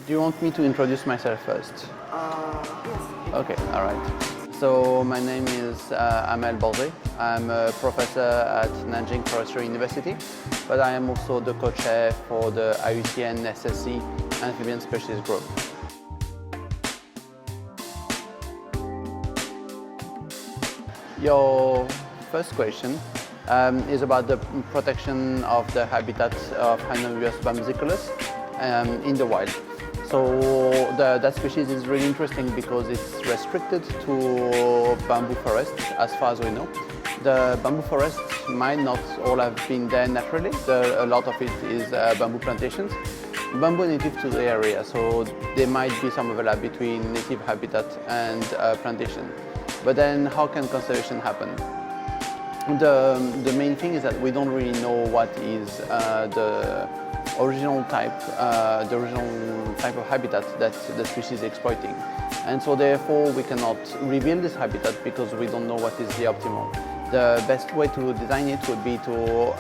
Do you want me to introduce myself first? Yes. Okay, all right. So my name is Amel Balde. I'm a professor at Nanjing Forestry University, but I am also the co-chair for the IUCN SSC Amphibian Species Group. Your first question is about the protection of the habitat of Hynobius bambusicolus in the wild. So that species is really interesting because it's restricted to bamboo forests as far as we know. The bamboo forests might not all have been there naturally. A lot of it is bamboo plantations. Bamboo native to the area, so there might be some overlap between native habitat and plantation. But then how can conservation happen? The main thing is that we don't really know what is the original type of habitat that the species is exploiting. And so therefore we cannot reveal this habitat because we don't know what is the optimal. The best way to design it would be to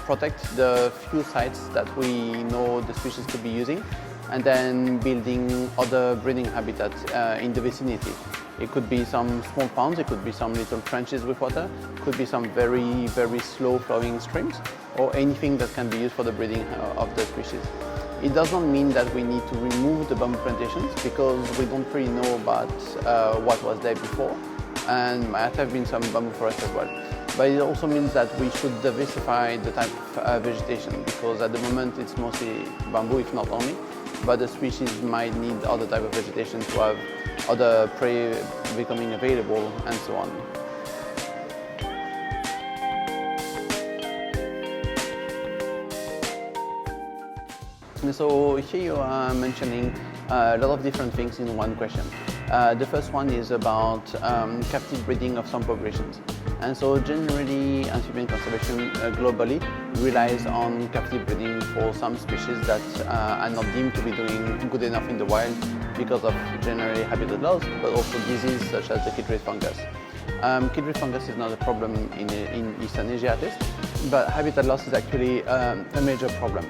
protect the few sites that we know the species could be using, and then building other breeding habitats in the vicinity. It could be some small ponds, it could be some little trenches with water, it could be some very, very slow flowing streams, or anything that can be used for the breeding of the species. It does not mean that we need to remove the bamboo plantations because we don't really know about what was there before, and might have been some bamboo forests as well. But it also means that we should diversify the type of vegetation because at the moment it's mostly bamboo, if not only, but the species might need other type of vegetation to have other prey becoming available and so on. So here you are mentioning a lot of different things in one question. The first one is about captive breeding of some populations. And so generally amphibian conservation globally relies on captive breeding for some species that are not deemed to be doing good enough in the wild because of generally habitat loss, but also disease such as the chytrid fungus. Chytrid fungus is not a problem in Eastern Asia at least, but habitat loss is actually a major problem.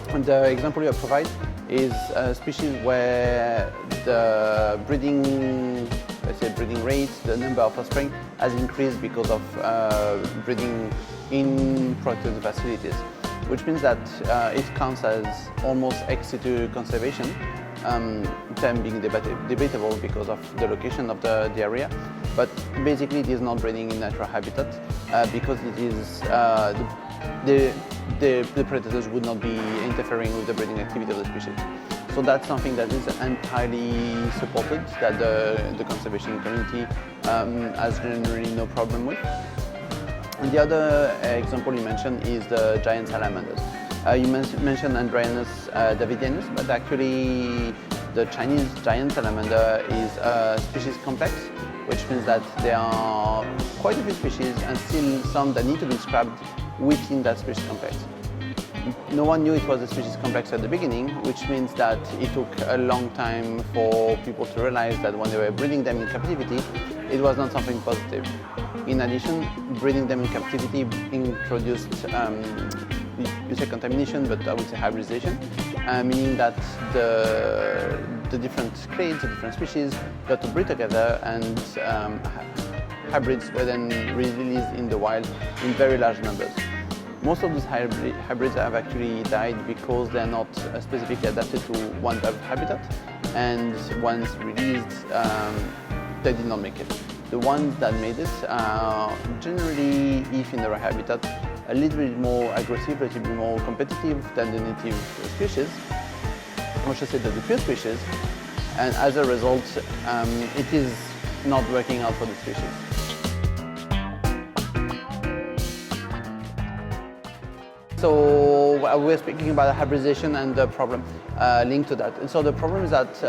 And the example you provide is a species where the breeding rate, the number of offspring has increased because of breeding in protected facilities, which means that it counts as almost ex situ conservation, term being debatable because of the location of the area, but basically it is not breeding in natural habitat because it is the predators would not be interfering with the breeding activity of the species. So that's something that is entirely supported, that the conservation community has generally no problem with. And the other example you mentioned is the giant salamanders. You mentioned Andrianus davidianus, but actually the Chinese giant salamander is a species complex, which means that there are quite a few species and still some that need to be described within that species complex. No one knew it was a species complex at the beginning, which means that it took a long time for people to realize that when they were breeding them in captivity, it was not something positive. In addition, breeding them in captivity introduced, you say contamination, but I would say hybridization, meaning that the different clades, the different species got to breed together, and hybrids were then released in the wild in very large numbers. Most of these hybrids have actually died because they're not specifically adapted to one type of habitat, and once released, they did not make it. The ones that made it are generally, if in the right habitat, a little bit more aggressive, a little bit more competitive than the native species, or should say the pure species, and as a result, it is not working out for the species. So we're speaking about hybridization and the problem linked to that. And so the problem is that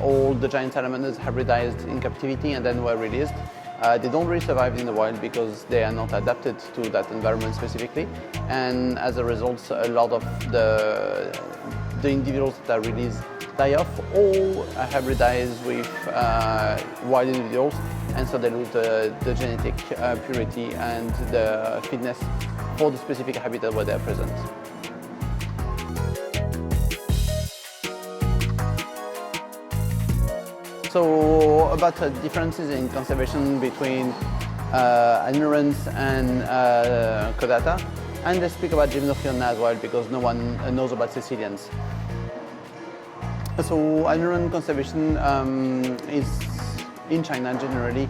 all the giant salamanders hybridized in captivity and then were released. They don't really survive in the wild because they are not adapted to that environment specifically. And as a result, a lot of the individuals that are released die off or hybridize with wild individuals, and so they lose the genetic purity and the fitness for the specific habitat where they are present. So about differences in conservation between ignorance and Kodata, and they speak about Gymnophilna as well because no one knows about Sicilians. So ignorant conservation is in China generally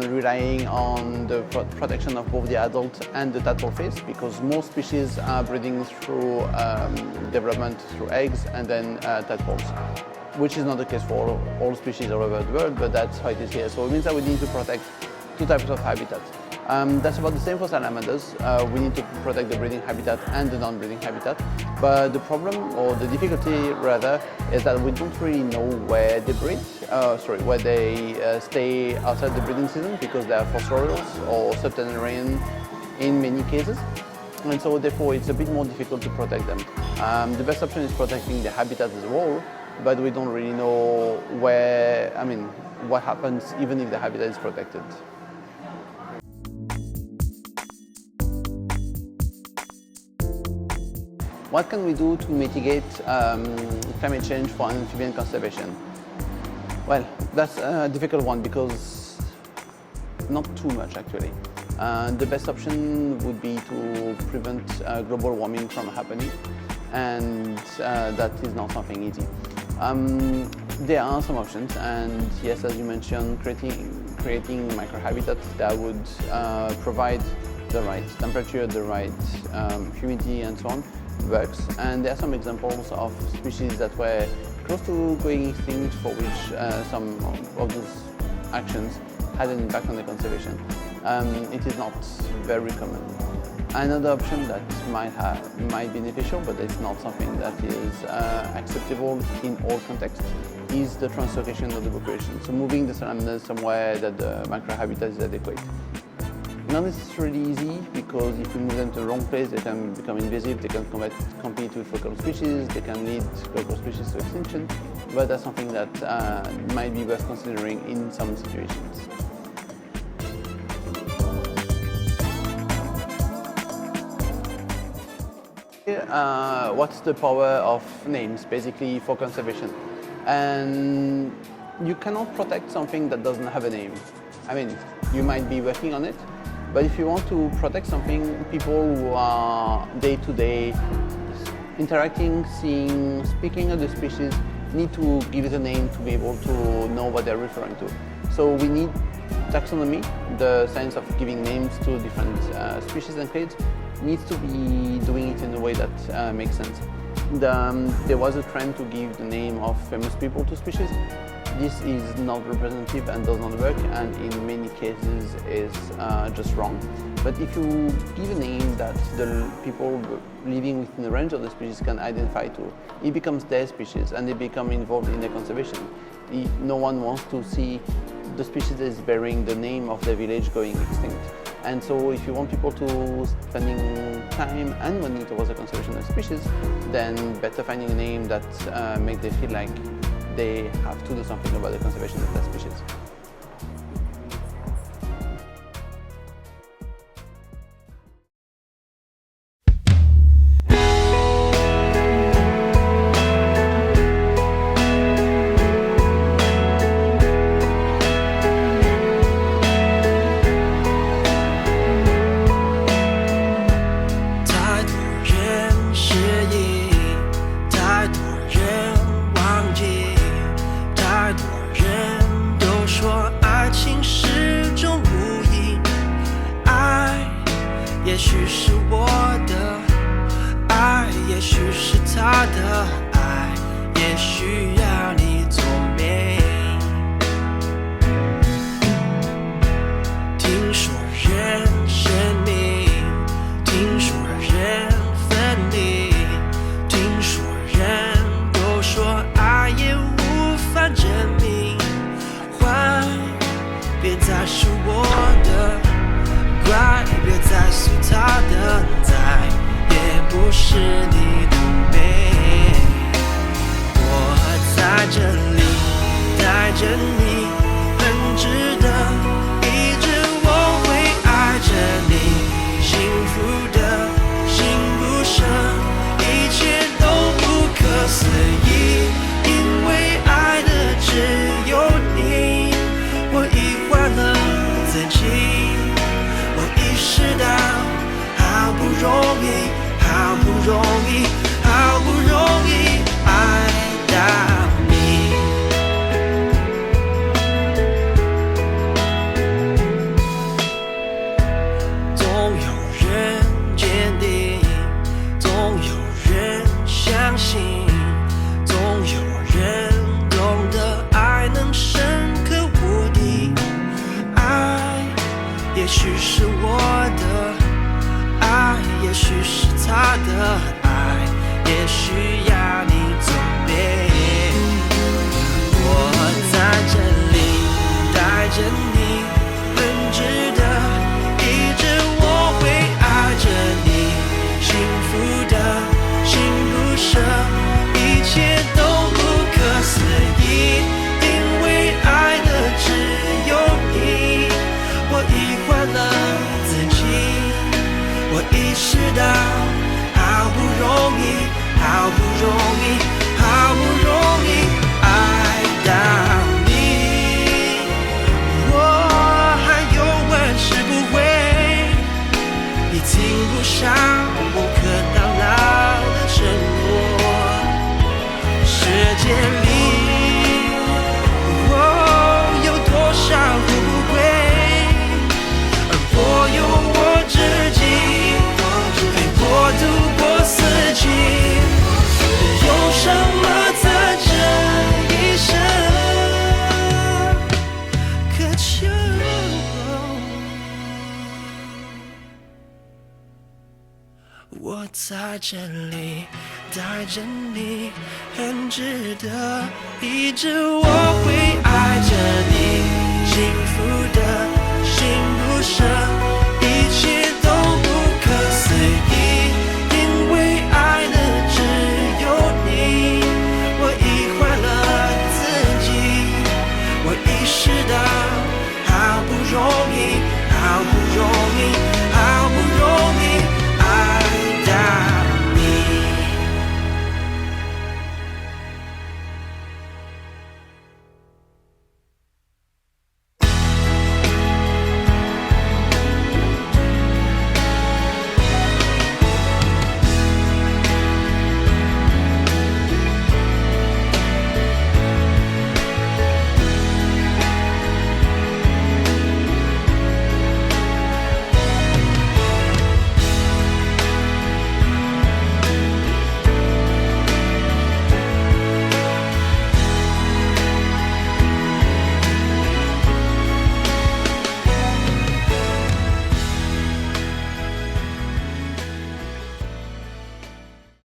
relying on the protection of both the adult and the tadpole phase because most species are breeding through development through eggs and then tadpoles, which is not the case for all species all over the world, but that's how it is here. So it means that we need to protect two types of habitats. That's about the same for salamanders. We need to protect the breeding habitat and the non-breeding habitat. But the problem, or the difficulty rather, is that we don't really know where they breed, where they stay outside the breeding season because they are fossorials or subterranean in many cases. And so therefore it's a bit more difficult to protect them. The best option is protecting the habitat as a whole, but we don't really know what happens even if the habitat is protected. What can we do to mitigate climate change for amphibian conservation? Well, that's a difficult one because not too much actually. The best option would be to prevent global warming from happening, and that is not something easy. There are some options, and yes, as you mentioned, creating microhabitats that would provide the right temperature, the right humidity and so on works. And there are some examples of species that were close to going extinct for which some of those actions had an impact on the conservation. It is not very common. Another option that might be beneficial, but it's not something that is acceptable in all contexts, is the translocation of the population. So moving the salamanders somewhere that the microhabitat is adequate. Not necessarily easy because if you move them to the wrong place, they can become invasive, they can compete with local species, they can lead local species to extinction, but that's something that might be worth considering in some situations. What's the power of names basically for conservation? And you cannot protect something that doesn't have a name. I mean, you might be working on it, but if you want to protect something, people who are day-to-day interacting, seeing, speaking of the species need to give it a name to be able to know what they're referring to. So we need taxonomy, the science of giving names to different species and clades, needs to be doing it in a way that makes sense. There was a trend to give the name of famous people to species. This is not representative and does not work, and in many cases is just wrong. But if you give a name that the people living within the range of the species can identify to, it becomes their species and they become involved in the conservation. No one wants to see the species that is bearing the name of their village going extinct. And so if you want people to spending time and money towards the conservation of species, then better finding a name that makes them feel like they have to do something about the conservation of that species. 好不容易，好不容易爱到你。总有人坚定，总有人相信，总有人懂得爱能深刻无敌。爱也许是我的爱，也许是他的爱，也需要你准备。我在这里带着你，很值得，一直我会爱着你，幸福的心不舍，一切都不可思议，因为爱的只有你。我已换了自己，我意识到好不容易，好不容易，好不容易爱到你。我还有万事不会，你听不上不可到老的承诺。世界里有多少富贵，而我有我自己，陪我度过四季，有什么在这一生渴求？我在这里带着你，很值得，一直我会爱着你，幸福的心不舍。